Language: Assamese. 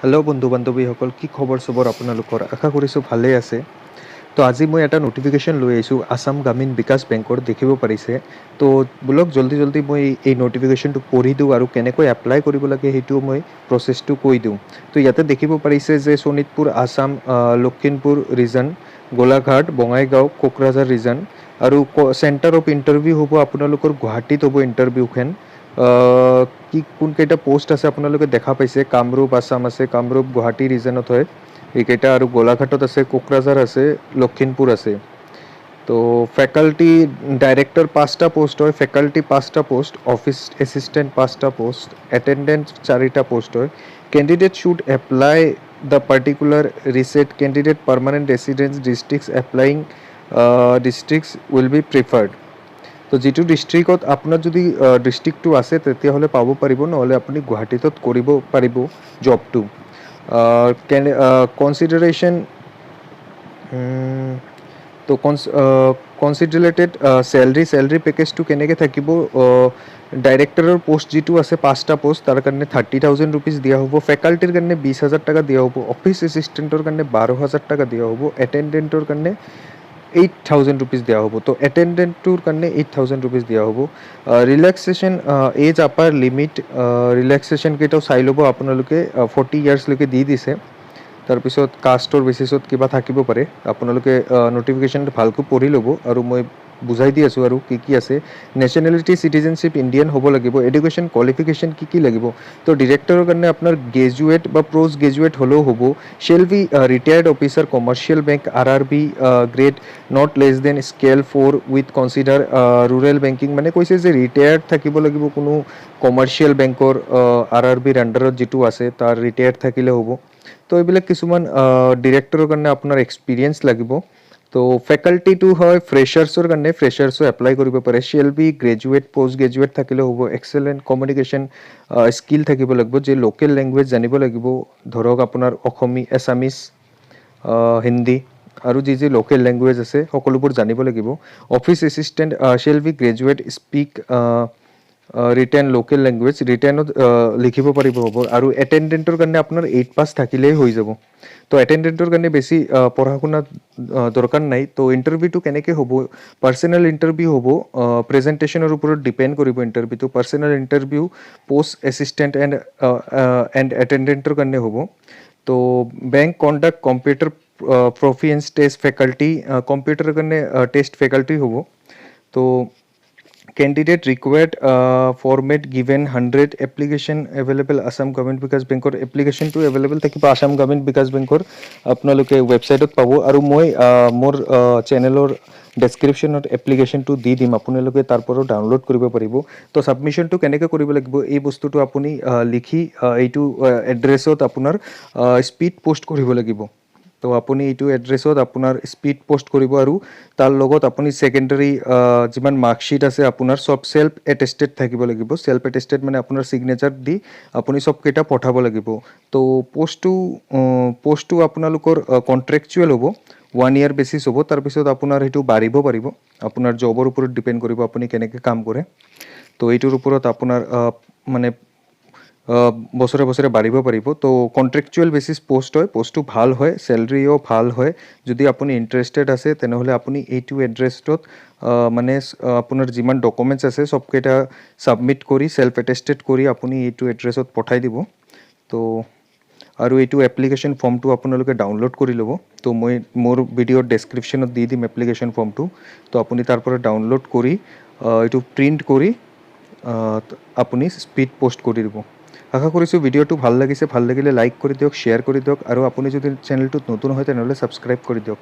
हेलो बंधु बान्धवीসকল কি খবৰ চবৰ আপোনালোকৰ আশা কৰিছোঁ ভালেই আছে। তো আজি মই এটা নটিফিকেশ্যন লৈ আহিছোঁ আসাম গ্ৰামীণ বিকাশ বেংকৰ দেখিব পাৰিছে। তো বোলক জলদি মই এই নটিফিকেশ্যনটো পঢ়ি দিওঁ আৰু কেনেকৈ এপ্লাই কৰিব লাগে সেইটো মই প্ৰচেছটো কৈ দিওঁ। তো ইয়াতে দেখিব পাৰিছে যে শোণিতপুৰ আসাম, লখিমপুৰ ৰিজন, গোলাঘাট, বঙাইগাঁও, কোকৰাঝাৰ ৰিজন আৰু চেণ্টাৰ অফ ইণ্টাৰভিউ হ'ব আপোনালোকৰ গুৱাহাটীত হ'ব ইণ্টাৰভিউখন। কি কোনকেইটা পোষ্ট আছে আপোনালোকে দেখা পাইছে, কামৰূপ আসাম আছে, কামৰূপ গুৱাহাটী ৰিজনত হয় এইকেইটা, আৰু গোলাঘাটত আছে, কোকৰাঝাৰ আছে, লখিমপুৰ আছে। তো ফেকাল্টি ডাইৰেক্টৰ 5টা পোষ্ট হয়, ফেকাল্টি 5টা পোষ্ট, অফিচ এছিষ্টেণ্ট 5টা পোষ্ট, এটেণ্ডেণ্ট 4টা পোষ্ট হয়। Candidate should apply the particular reset candidate permanent residence districts applying districts will be preferred. তো যিটো ডিষ্ট্ৰিক্টত আপোনাৰ যদি ডিষ্ট্ৰিক্টটো আছে তেতিয়াহ'লে পাব পাৰিব, নহ'লে আপুনি গুৱাহাটীত কৰিব পাৰিব জবটো। কনচিডাৰেশ্যন তো কনচিডাৰেটেড চেলাৰী পেকেজটো কেনেকৈ থাকিব, ডাইৰেক্টৰৰ পোষ্ট যিটো আছে 5টা পোষ্ট তাৰ কাৰণে 30,000 ৰুপিজ দিয়া হ'ব, ফেকাল্টিৰ কাৰণে 20,000 টকা দিয়া হ'ব, অফিচ এছিষ্টেণ্টৰ কাৰণে 12,000 টকা দিয়া হ'ব, এটেণ্ডেণ্টৰ কাৰণে 8,000 ৰুপিজ দিয়া হ'ব। তো এটেণ্ডেণ্টটোৰ কাৰণে 8,000 ৰুপিজ দিয়া হ'ব। Relaxation as upper limit, relaxation কেইটাও চাই ল'ব আপোনালোকে, 40 ইয়াৰ্ছলৈকে দি দিছে। তাৰপিছত কাষ্টৰ বেচিছত কিবা থাকিব পাৰে, আপোনালোকে নটিফিকেশ্যনটো ভালকৈ পঢ়ি ল'ব আৰু মই বুজাই দি আছোঁ আৰু কি আছে। নেশ্যনেলিটি চিটিজেনশ্বিপ ইণ্ডিয়ান হ'ব লাগিব। এডুকেশ্যন কোৱালিফিকেশ্যন কি লাগিব, তো ডিৰেক্টৰৰ কাৰণে আপোনাৰ গ্ৰেজুৱেট বা পোষ্ট গ্ৰেজুৱেট হ'লেও হ'ব। Shall be retired officer commercial bank RRB grade not less than scale 4 with consider rural banking, মানে কৈছে যে ৰিটায়াৰ্ড থাকিব লাগিব কোনো কমাৰ্চিয়েল বেংকৰ RRBৰ আণ্ডাৰত যিটো আছে তাৰ ৰিটায়াৰ্ড থাকিলে হ'ব। তো এইবিলাক কিছুমান ডিৰেক্টৰৰ কাৰণে আপোনাৰ এক্সপিৰিয়েঞ্চ লাগিব। তো ফেকাল্টিটো হয় ফ্ৰেচাৰ্ছৰ কাৰণে, ফ্ৰেচাৰ্ছো এপ্লাই কৰিব পাৰে। Shall be graduate post graduate থাকিলেও হ'ব। এক্সেলেণ্ট কমিউনিকেশ্যন স্কিল থাকিব লাগিব, যে লোকেল লেংগুৱেজ জানিব লাগিব, ধৰক আপোনাৰ অসমী, এছামিজ, হিন্দী আৰু যি লোকেল লেংগুৱেজ আছে সকলোবোৰ জানিব লাগিব। Office assistant shall be graduate speak written local language, ৰিটেনত লিখিব পাৰিব হ'ব। আৰু এটেণ্ডেণ্টৰ কাৰণে আপোনাৰ 8 পাছ থাকিলেই হৈ যাব। তো এটেণ্ডেণ্টৰ কাৰণে বেছি পঢ়া শুনা দৰকাৰ নাই। তো ইণ্টাৰভিউটো কেনেকৈ হ'ব, পাৰ্চনেল ইণ্টাৰভিউ হ'ব, প্ৰেজেণ্টেশ্যনৰ ওপৰত ডিপেণ্ড কৰিব ইণ্টাৰভিউটো। Personal interview post assistant and এটেণ্ডেণ্টৰ কাৰণে হ'ব। তো bank conduct computer proficiency test faculty, কম্পিউটাৰৰ কাৰণে টেষ্ট ফেকাল্টি হ'ব। তো candidate required format given 100 application available Assam Gramin Vikash বেংকৰ, এপ্লিকেশ্যনটো এভেইলেবল থাকিব আসাম গ্ৰামীণ বিকাশ বেংকৰ, আপোনালোকে ৱেবছাইটত পাব। আৰু মই মোৰ চেনেলৰ ডেছক্ৰিপশ্যনত এপ্লিকেশ্যনটো দি দিম, আপোনালোকে তাৰ পৰাও ডাউনলোড কৰিব পাৰিব। তো ছাবমিশ্যনটো কেনেকৈ কৰিব লাগিব, এই বস্তুটো আপুনি লিখি এইটো এড্ৰেছত আপোনাৰ স্পীড পোষ্ট কৰিব লাগিব। তো আপুনি এইটো এড্ৰেছত আপোনাৰ স্পীড পোষ্ট কৰিব, আৰু তাৰ লগত আপুনি ছেকেণ্ডাৰী যিমান মাৰ্কশ্বিট আছে আপোনাৰ চব ছেল্ফ এটেষ্টেড থাকিব লাগিব। ছেল্ফ এটেষ্টেড মানে আপোনাৰ ছিগনেচাৰ দি আপুনি চবকেইটা পঠাব লাগিব। তো পোষ্টটো আপোনালোকৰ কণ্ট্ৰেকচুৱেল হ'ব, 1 year বেচিছ হ'ব। তাৰপিছত আপোনাৰ সেইটো বাঢ়িব পাৰিব, আপোনাৰ জবৰ ওপৰত ডিপেণ্ড কৰিব আপুনি কেনেকৈ কাম কৰে। তো এইটোৰ ওপৰত আপোনাৰ মানে বছৰে বছৰে বাঢ়িব পাৰিব। তো কণ্ট্ৰেকচুৱেল বেচিছ পোষ্ট হয়, পোষ্টটো ভাল হয়, চেলাৰীও ভাল হয়। যদি আপুনি ইণ্টাৰেষ্টেড আছে তেনেহ'লে আপুনি এইটো এড্ৰেছটোত মানে আপোনাৰ যিমান ডকুমেণ্টছ আছে চবকেইটা ছাবমিট কৰি ছেল্ফ এটেষ্টেড কৰি আপুনি এইটো এড্ৰেছত পঠাই দিব। তো আৰু এইটো এপ্লিকেশ্যন ফৰ্মটো আপোনালোকে ডাউনলোড কৰি ল'ব। তো মই মোৰ ভিডিঅ'ৰ ডেছক্ৰিপশ্যনত দি দিম এপ্লিকেশ্যন ফৰ্মটো। তো আপুনি তাৰ পৰা ডাউনলোড কৰি এইটো প্ৰিণ্ট কৰি আপুনি স্পীড পোষ্ট কৰি দিব। আশা কৰিছোঁ ভিডিঅ'টো ভাল লাগিছে, ভাল লাগিলে লাইক কৰি দিয়ক, শ্বেয়াৰ কৰি দিয়ক, আৰু আপুনি যদি চেনেলটোত নতুন হয় তেনেহ'লে ছাবস্ক্ৰাইব কৰি দিয়ক।